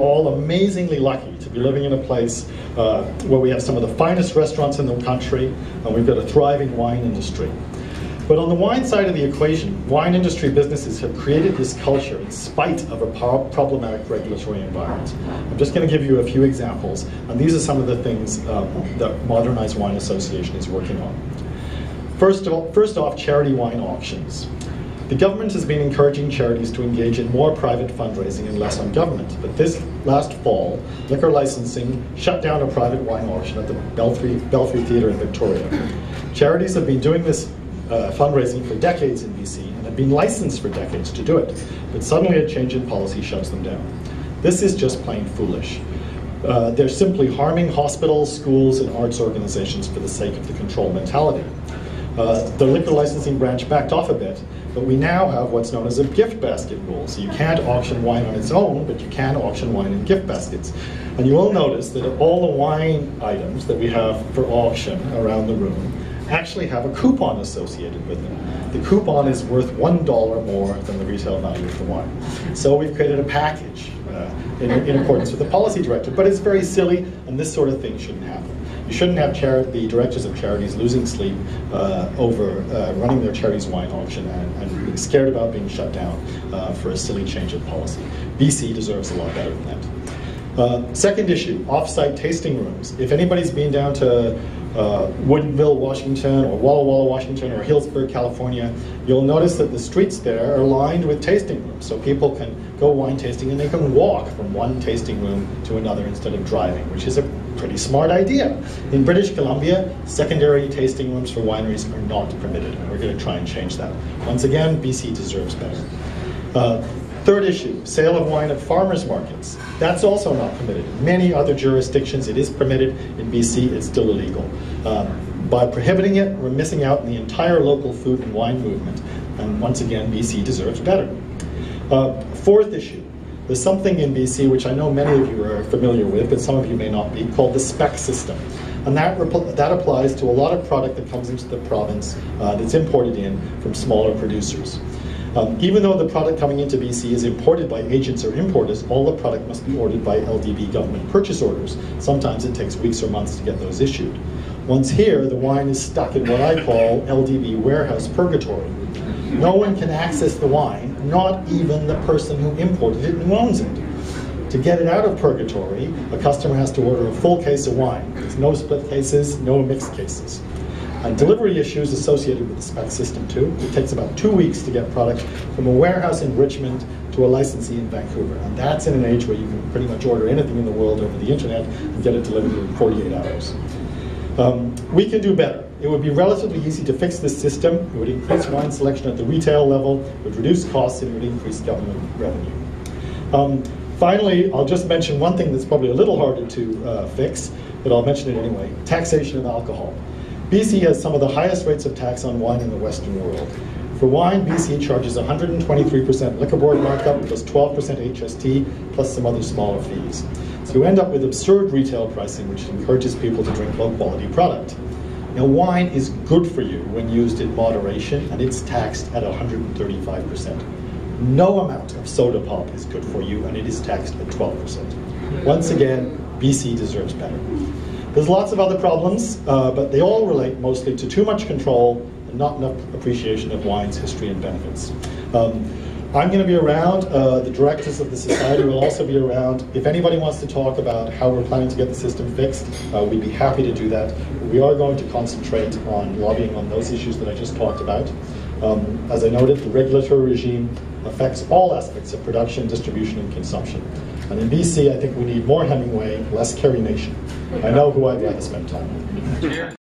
All amazingly lucky to be living in a place where we have some of the finest restaurants in the country, and we've got a thriving wine industry. But on the wine side of the equation, wine industry businesses have created this culture in spite of a problematic regulatory environment. I'm just going to give you a few examples, and these are some of the things that Modernize Wine Association is working on. First off, charity wine auctions. The government has been encouraging charities to engage in more private fundraising and less on government. But this last fall, liquor licensing shut down a private wine auction at the Belfry Theatre in Victoria. Charities have been doing this fundraising for decades in BC and have been licensed for decades to do it. But suddenly a change in policy shuts them down. This is just plain foolish. They're simply harming hospitals, schools, and arts organizations for the sake of the control mentality. The liquor licensing branch backed off a bit, but we now have what's known as a gift basket rule. So you can't auction wine on its own, but you can auction wine in gift baskets. And you will notice that all the wine items that we have for auction around the room actually have a coupon associated with them. The coupon is worth $1 more than the retail value of the wine. So we've created a package in accordance with the policy directive, but it's very silly, and this sort of thing shouldn't happen. You shouldn't have the directors of charities losing sleep over running their charities wine auction and being scared about being shut down for a silly change of policy. BC deserves a lot better than that. Second issue, off-site tasting rooms. If anybody's been down to Woodinville, Washington, or Walla Walla, Washington, or Hillsburg, California, you'll notice that the streets there are lined with tasting rooms, so people can go wine tasting and they can walk from one tasting room to another instead of driving, which is a pretty smart idea. In British Columbia, secondary tasting rooms for wineries are not permitted, and we're going to try and change that. Once again, BC deserves better. Third issue, sale of wine at farmers markets. That's also not permitted. In many other jurisdictions it is permitted. In BC it's still illegal. By prohibiting it, we're missing out on the entire local food and wine movement. And once again, BC deserves better. Fourth issue, there's something in BC which I know many of you are familiar with, but some of you may not be, called the spec system. And that applies to a lot of product that comes into the province that's imported in from smaller producers. Even though the product coming into BC is imported by agents or importers, all the product must be ordered by LDB government purchase orders. Sometimes it takes weeks or months to get those issued. Once here, the wine is stuck in what I call LDB warehouse purgatory. No one can access the wine, not even the person who imported it and owns it. To get it out of purgatory, a customer has to order a full case of wine. There's no split cases, no mixed cases. And delivery issues associated with the spec system too. It takes about 2 weeks to get product from a warehouse in Richmond to a licensee in Vancouver. And that's in an age where you can pretty much order anything in the world over the internet and get it delivered in 48 hours. We can do better. It would be relatively easy to fix this system. It would increase wine selection at the retail level, it would reduce costs, and it would increase government revenue. Finally, I'll just mention one thing that's probably a little harder to fix, but I'll mention it anyway. Taxation of alcohol. BC has some of the highest rates of tax on wine in the Western world. For wine, BC charges 123% liquor board markup plus 12% HST plus some other smaller fees. So you end up with absurd retail pricing, which encourages people to drink low-quality product. Now, wine is good for you when used in moderation, and it's taxed at 135%. No amount of soda pop is good for you, and it is taxed at 12%. Once again, BC deserves better. There's lots of other problems, but they all relate mostly to too much control and not enough appreciation of wine's history and benefits. I'm going to be around. The directors of the society will also be around. If anybody wants to talk about how we're planning to get the system fixed, we'd be happy to do that. We are going to concentrate on lobbying on those issues that I just talked about. As I noted, the regulatory regime affects all aspects of production, distribution, and consumption. And in BC, I think we need more Hemingway, less Carrie Nation. I know who I'd like to spend time with.